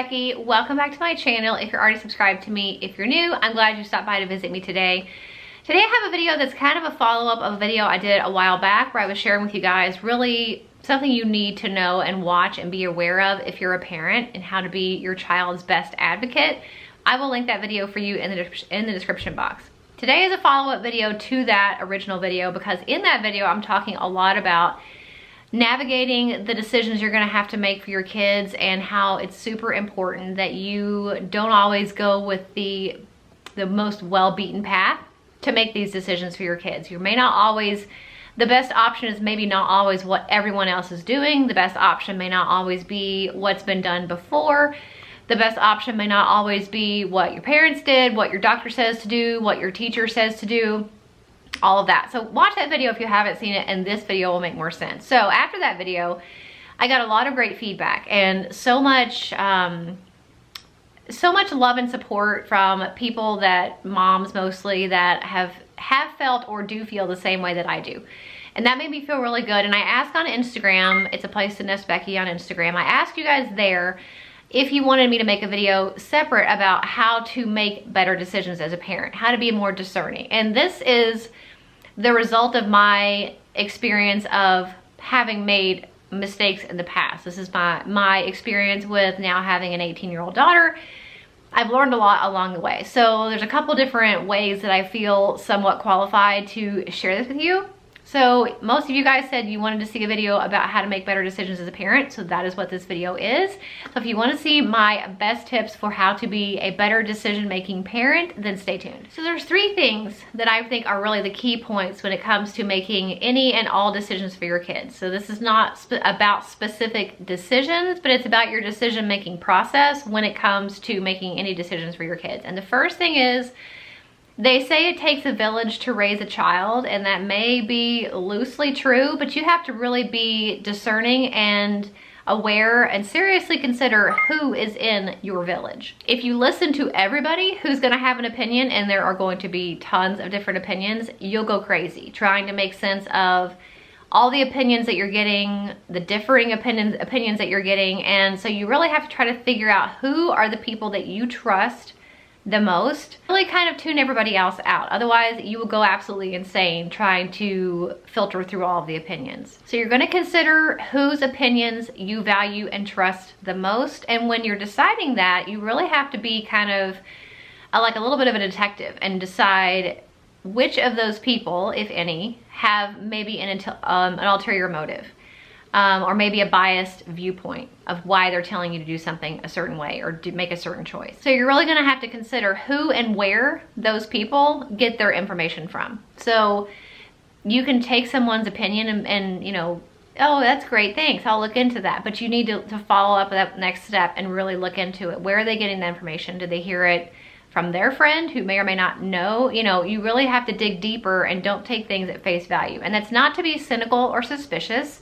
Becky. Welcome back to my channel. If you're already subscribed to me, if you're new, I'm glad you stopped by to visit me today. Today I have a video that's kind of a follow-up of a video I did a while back where I was sharing with you guys really something you need to know and watch and be aware of if you're a parent and how to be your child's best advocate. I will link that video for you in the description box. Today is a follow-up video to that original video because in that video I'm talking a lot about navigating the decisions you're going to have to make for your kids and how it's super important that you don't always go with the most well-beaten path to make these decisions for your kids. You may not always, the best option is maybe not always what everyone else is doing. The best option may not always be what's been done before. The best option may not always be what your parents did, what your doctor says to do, what your teacher says to do. All of that. So watch that video if you haven't seen it, and this video will make more sense. So after that video, I got a lot of great feedback and so much love and support from people that, moms mostly, that have felt or do feel the same way that I do. And that made me feel really good. And I asked on Instagram, it's aplacetonest Becky on Instagram, I asked you guys there if you wanted me to make a video separate about how to make better decisions as a parent, how to be more discerning. And this is the result of my experience of having made mistakes in the past. This is my experience with now having an 18-year-old daughter. I've learned a lot along the way. So there's a couple different ways that I feel somewhat qualified to share this with you. So most of you guys said you wanted to see a video about how to make better decisions as a parent. So that is what this video is. So if you want to see my best tips for how to be a better decision-making parent, then stay tuned. So there's three things that I think are really the key points when it comes to making any and all decisions for your kids. So this is not about specific decisions, but it's about your decision-making process when it comes to making any decisions for your kids. And the first thing is, they say it takes a village to raise a child, and that may be loosely true, but you have to really be discerning and aware and seriously consider who is in your village. If you listen to everybody who's going to have an opinion, and there are going to be tons of different opinions, you'll go crazy trying to make sense of all the opinions that you're getting, the differing opinions that you're getting. And so you really have to try to figure out who are the people that you trust the most. Really kind of tune everybody else out. Otherwise, you will go absolutely insane trying to filter through all of the opinions. So you're going to consider whose opinions you value and trust the most. And when you're deciding that, you really have to be kind of like a little bit of a detective and decide which of those people, if any, have maybe an ulterior motive. Or maybe a biased viewpoint of why they're telling you to do something a certain way or to make a certain choice. So you're really gonna have to consider who and where those people get their information from. So you can take someone's opinion and you know, oh, that's great, thanks, I'll look into that. But you need to follow up with that next step and really look into it. Where are they getting the information? Did they hear it from their friend who may or may not know? You know, you really have to dig deeper and don't take things at face value. And that's not to be cynical or suspicious.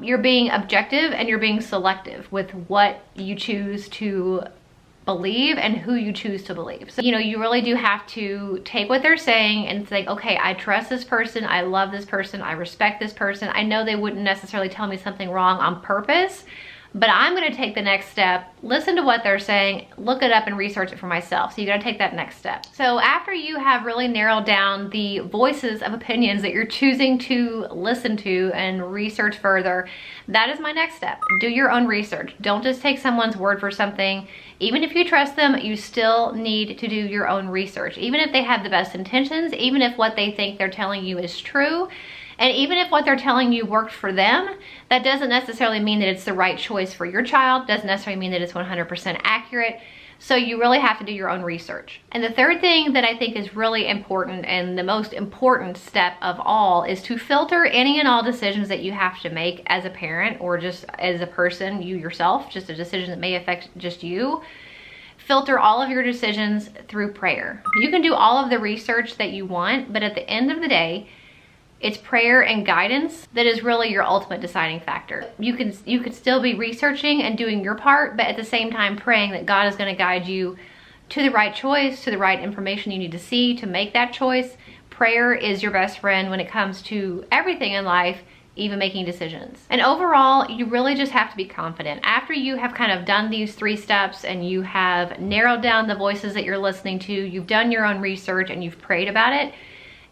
You're being objective and you're being selective with what you choose to believe and who you choose to believe. So, you know, you really do have to take what they're saying and think, okay, I trust this person, I love this person, I respect this person. I know they wouldn't necessarily tell me something wrong on purpose, but I'm gonna take the next step, listen to what they're saying, look it up and research it for myself. So you gotta take that next step. So after you have really narrowed down the voices of opinions that you're choosing to listen to and research further, that is my next step. Do your own research. Don't just take someone's word for something. Even if you trust them, you still need to do your own research. Even if they have the best intentions, even if what they think they're telling you is true, and even if what they're telling you worked for them, that doesn't necessarily mean that it's the right choice for your child, doesn't necessarily mean that it's 100% accurate. So you really have to do your own research. And the third thing that I think is really important, and the most important step of all, is to filter any and all decisions that you have to make as a parent or just as a person, you yourself, just a decision that may affect just you. Filter all of your decisions through prayer. You can do all of the research that you want, but at the end of the day, it's prayer and guidance that is really your ultimate deciding factor. You could still be researching and doing your part, but at the same time praying that God is going to guide you to the right choice, to the right information you need to see to make that choice. Prayer is your best friend when it comes to everything in life, even making decisions. And overall, you really just have to be confident. After you have kind of done these 3 steps and you have narrowed down the voices that you're listening to, you've done your own research and you've prayed about it,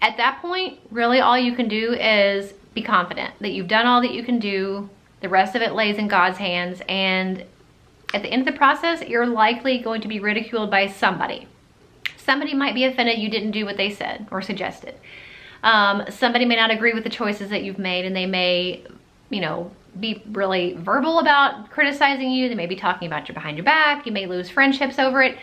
at that point, really all you can do is be confident that you've done all that you can do. The rest of it lays in God's hands, and at the end of the process, you're likely going to be ridiculed by somebody. Somebody might be offended you didn't do what they said or suggested. Somebody may not agree with the choices that you've made, and they may, you know, be really verbal about criticizing you. They may be talking about you behind your back. You may lose friendships over it.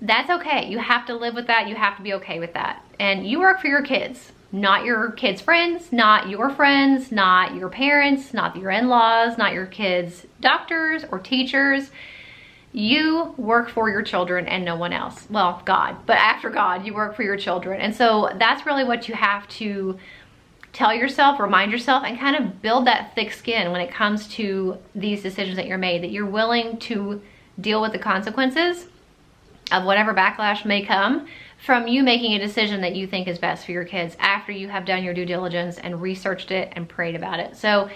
That's okay. You have to live with that. You have to be okay with that. And you work for your kids, not your kids' friends, not your friends, not your parents, not your in-laws, not your kids' doctors or teachers. You work for your children and no one else. Well, God, but after God, you work for your children. And so that's really what you have to tell yourself, remind yourself, and kind of build that thick skin when it comes to these decisions that you're made, that you're willing to deal with the consequences of whatever backlash may come from you making a decision that you think is best for your kids after you have done your due diligence and researched it and prayed about it. So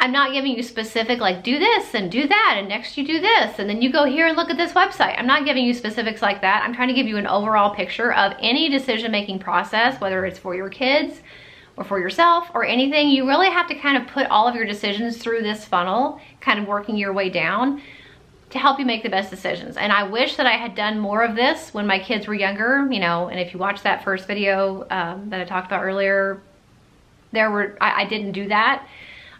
I'm not giving you specific, like, do this and do that, and next you do this, and then you go here and look at this website. I'm not giving you specifics like that. I'm trying to give you an overall picture of any decision-making process, whether it's for your kids or for yourself or anything. You really have to kind of put all of your decisions through this funnel, kind of working your way down to help you make the best decisions. And I wish that I had done more of this when my kids were younger, you know, and if you watch that first video that I talked about earlier, I didn't do that.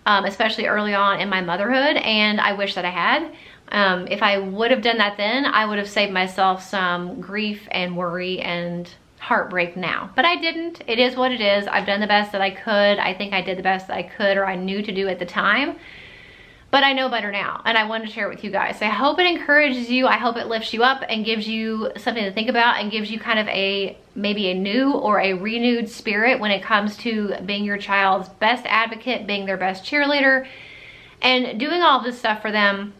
Especially early on in my motherhood, and I wish that I had. If I would have done that then, I would have saved myself some grief and worry and heartbreak now. But I didn't. It is what it is. I've done the best that I could. I think I did the best that I could, or I knew to do at the time. But I know better now, and I wanted to share it with you guys. So I hope it encourages you. I hope it lifts you up and gives you something to think about and gives you kind of maybe a new or a renewed spirit when it comes to being your child's best advocate, being their best cheerleader, and doing all this stuff for them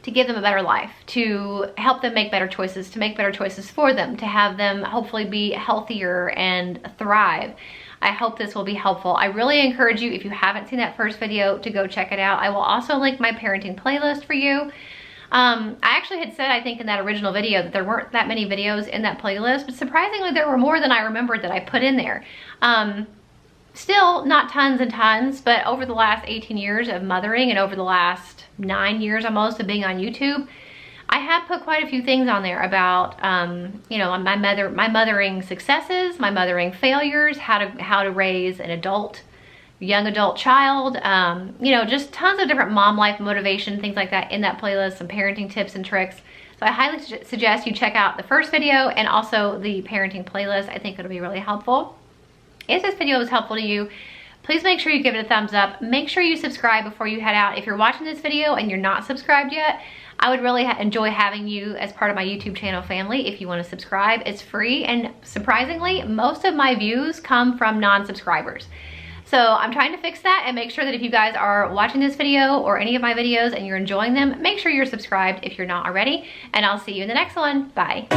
to give them a better life, to help them make better choices, to make better choices for them, to have them hopefully be healthier and thrive. I hope this will be helpful. I really encourage you, if you haven't seen that first video, to go check it out. I will also link my parenting playlist for you. I actually had said, I think in that original video, that there weren't that many videos in that playlist, but surprisingly there were more than I remembered that I put in there. Still not tons and tons, but over the last 18 years of mothering and over the last 9 years almost of being on YouTube, I have put quite a few things on there about, you know, my mothering successes, my mothering failures, how to raise an young adult child, you know, just tons of different mom life motivation, things like that in that playlist, some parenting tips and tricks. So I highly suggest you check out the first video and also the parenting playlist. I think it'll be really helpful. If this video was helpful to you, please make sure you give it a thumbs up. Make sure you subscribe before you head out. If you're watching this video and you're not subscribed yet, I would really enjoy having you as part of my YouTube channel family if you want to subscribe. It's free, and surprisingly, most of my views come from non-subscribers. So I'm trying to fix that and make sure that if you guys are watching this video or any of my videos and you're enjoying them, make sure you're subscribed if you're not already, and I'll see you in the next one. Bye.